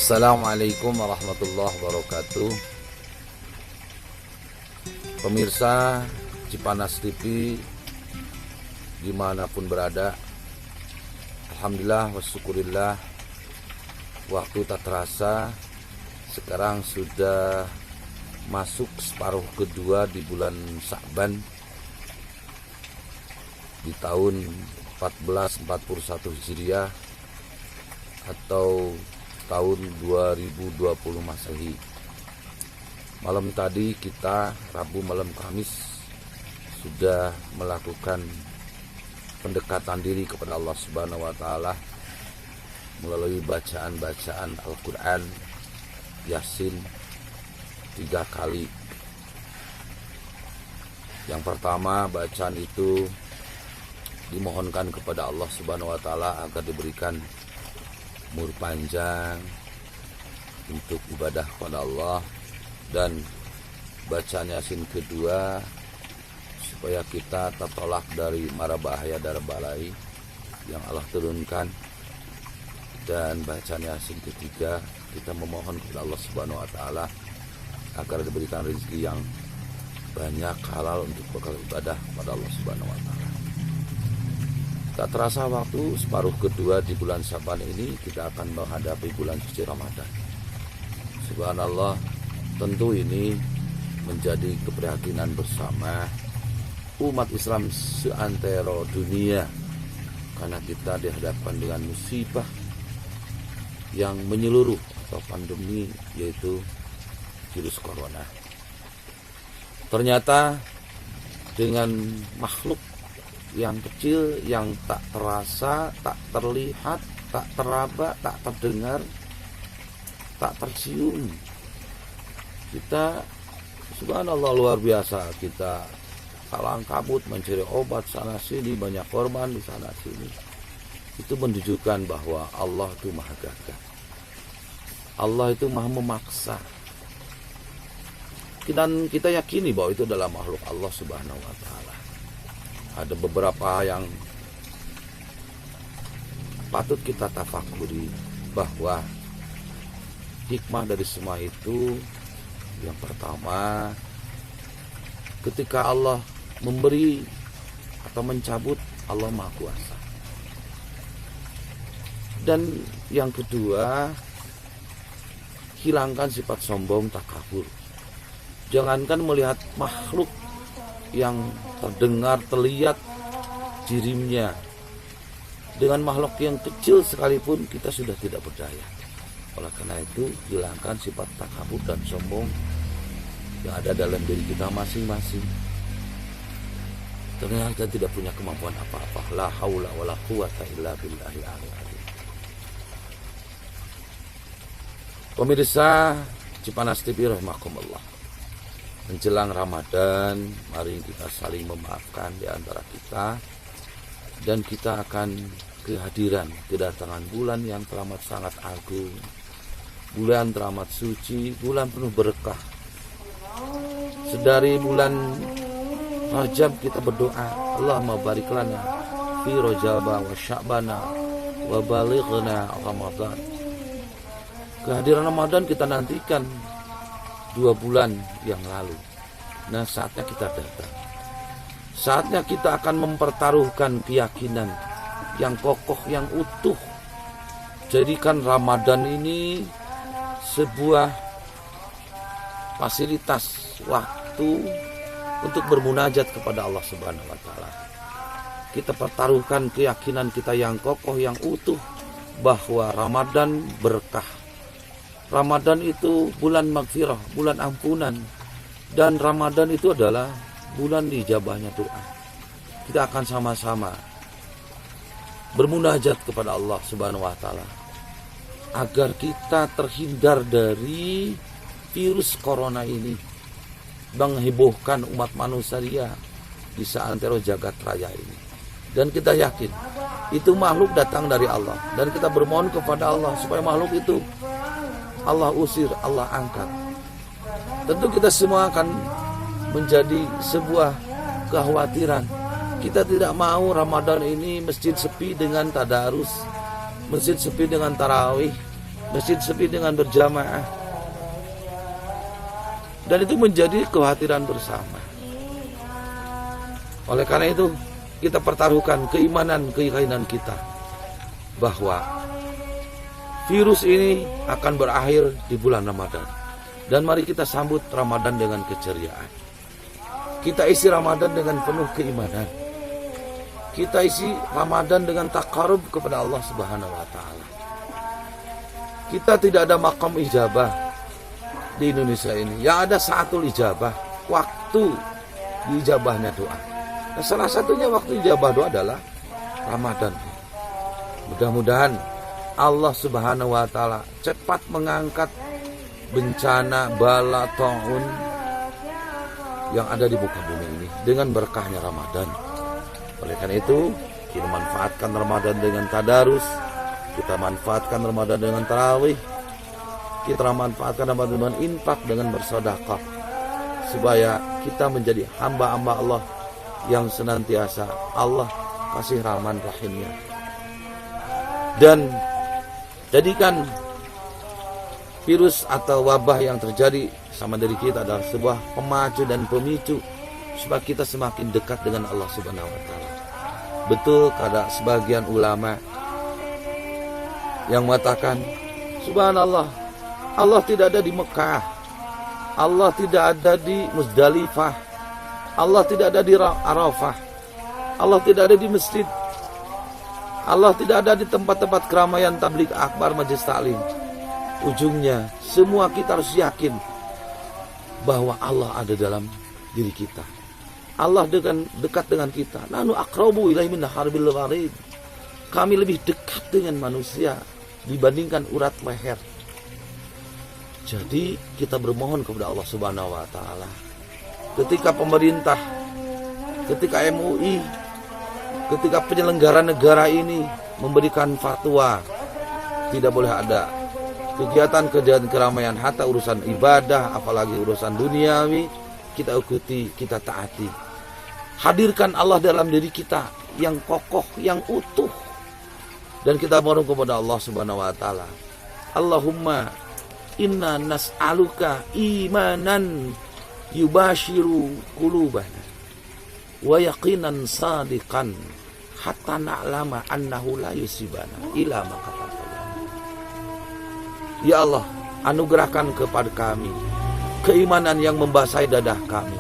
Assalamualaikum warahmatullahi wabarakatuh. Pemirsa Cipanas TV dimanapun berada, alhamdulillah wasyukurillah, waktu tak terasa sekarang sudah masuk separuh kedua di bulan Sya'ban di tahun 1441 Hijriah atau tahun 2020 Masehi. Malam tadi kita, Rabu malam Kamis, sudah melakukan pendekatan diri kepada Allah Subhanahu wa Ta'ala melalui bacaan-bacaan Al-Quran Yasin 3 kali. Yang pertama, bacaan itu dimohonkan kepada Allah Subhanahu wa Ta'ala agar diberikan umur panjang untuk ibadah kepada Allah, dan bacaan Yasin kedua supaya kita tertolak dari mara bahaya dan balai yang Allah turunkan, dan bacaan Yasin ketiga kita memohon kepada Allah Subhanahu wa Ta'ala agar diberikan rezeki yang banyak halal untuk bekal ibadah kepada Allah Subhanahu wa Ta'ala. Tak terasa waktu separuh kedua di bulan Sya'ban ini kita akan menghadapi bulan suci Ramadan. Subhanallah, tentu ini menjadi keprihatinan bersama umat Islam seantero dunia, karena kita dihadapkan dengan musibah yang menyeluruh atau pandemi, yaitu virus corona. Ternyata dengan makhluk yang kecil, yang tak terasa, tak terlihat, tak teraba, tak terdengar, tak tercium, kita, subhanallah, luar biasa, kita kalang kabut mencari obat sana sini, banyak korban di sana sini. Itu menunjukkan bahwa Allah itu maha gagah, Allah itu maha memaksa. Dan kita yakini bahwa itu adalah makhluk Allah Subhanahu wa Ta'ala. Ada beberapa yang patut kita tafakuri, bahwa hikmah dari semua itu, yang pertama, ketika Allah memberi atau mencabut, Allah Maha Kuasa. Dan yang kedua, hilangkan sifat sombong, takabur. Jangankan melihat makhluk yang terdengar, terlihat jirimnya, dengan makhluk yang kecil sekalipun kita sudah tidak berdaya. Oleh karena itu, hilangkan sifat takabur dan sombong yang ada dalam diri kita masing-masing. Ternyata kita tidak punya kemampuan apa-apa. La haula wala quwata illa billahil aliyil azim. Pemirsa Cipanas TV rahimakumullah, menjelang Ramadan, mari kita saling memaafkan di antara kita, dan kita akan kehadiran kedatangan bulan yang teramat sangat agung, bulan teramat suci, bulan penuh berkah. Sedari bulan Rajab kita berdoa, Allahumma barik lana fi Rajaba wa Sya'bana wa balighna Ramadan. Kehadiran Ramadan kita nantikan 2 bulan yang lalu. Nah, saatnya kita datang. Saatnya kita akan mempertaruhkan keyakinan yang kokoh, yang utuh. Jadikan Ramadan ini sebuah fasilitas waktu untuk bermunajat kepada Allah Subhanahu wa Ta'ala. Kita pertaruhkan keyakinan kita yang kokoh, yang utuh, bahwa Ramadan berkah. Ramadan itu bulan magfirah, bulan ampunan, dan Ramadan itu adalah bulan dijabahnya doa. Kita akan sama-sama bermunajat kepada Allah Subhanahu wa Ta'ala agar kita terhindar dari virus corona ini, menghebohkan umat manusia di seantero jagat raya ini. Dan kita yakin itu makhluk datang dari Allah, dan kita bermohon kepada Allah supaya makhluk itu Allah usir, Allah angkat. Tentu kita semua akan menjadi sebuah kekhawatiran. Kita tidak mau Ramadan ini masjid sepi dengan tadarus, masjid sepi dengan tarawih, masjid sepi dengan berjamaah. Dan itu menjadi kekhawatiran bersama. Oleh karena itu, kita pertaruhkan keyakinan kita bahwa virus ini akan berakhir di bulan Ramadan. Dan mari kita sambut Ramadan dengan keceriaan. Kita isi Ramadan dengan penuh keimanan. Kita isi Ramadan dengan takarub kepada Allah Subhanahu wa Ta'ala. Kita tidak ada makam ijabah di Indonesia ini. Yang ada saatul ijabah, waktu diijabahnya doa. Nah, salah satunya waktu ijabah doa adalah Ramadan. Mudah-mudahan Allah Subhanahu wa Ta'ala cepat mengangkat bencana bala taun yang ada di muka bumi ini dengan berkahnya Ramadan. Oleh karena itu, kita manfaatkan Ramadan dengan tadarus, kita manfaatkan Ramadan dengan tarawih, kita manfaatkan Ramadan dengan infak, dengan bersedekah, supaya kita menjadi hamba-hamba Allah yang senantiasa Allah kasih rahman rahimnya. Dan jadikan virus atau wabah yang terjadi sama diri kita adalah sebuah pemacu dan pemicu supaya kita semakin dekat dengan Allah Subhanahu wa Ta'ala. Betul kata sebagian ulama yang mengatakan, subhanallah, Allah tidak ada di Mekah, Allah tidak ada di Muzdalifah, Allah tidak ada di Arafah, Allah tidak ada di masjid, Allah tidak ada di tempat-tempat keramaian tabligh akbar, majelis taklim. Ujungnya semua kita harus yakin bahwa Allah ada dalam diri kita. Allah dekat dengan kita. Nanu aqrabu ilaihi min harbil warid. Kami lebih dekat dengan manusia dibandingkan urat leher. Jadi kita bermohon kepada Allah Subhanahu wa Ta'ala. Ketika pemerintah, ketika MUI, ketika penyelenggara negara ini memberikan fatwa tidak boleh ada kegiatan keramaian, hatta urusan ibadah, apalagi urusan duniawi, kita ikuti, kita taati. Hadirkan Allah dalam diri kita yang kokoh, yang utuh. Dan kita mohon kepada Allah Subhanahu wa Ta'ala, Allahumma inna nas'aluka imanan yubashiru qulubana wa yaqinan sadiqan hatta na'lama annahu la yusibana ila ma katabana. Ya Allah, anugerahkan kepada kami keimanan yang membasahi dadah kami,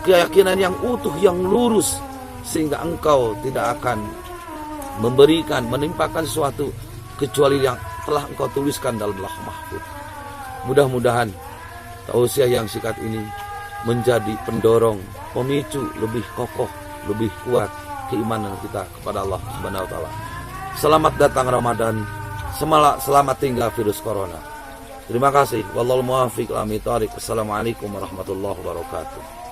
keyakinan yang utuh, yang lurus, sehingga Engkau tidak akan menimpakan sesuatu kecuali yang telah Engkau tuliskan dalam Lauh Mahfuz. Mudah-mudahan tausiah yang singkat ini menjadi pendorong, pemicu lebih kokoh, lebih kuat keimanan kita kepada Allah Subhanahu wa Ta'ala. Selamat datang Ramadan, selamat tinggal virus corona. Terima kasih. Wallahul muwaffiq ila aqwamit thoriq. Assalamualaikum warahmatullahi wabarakatuh.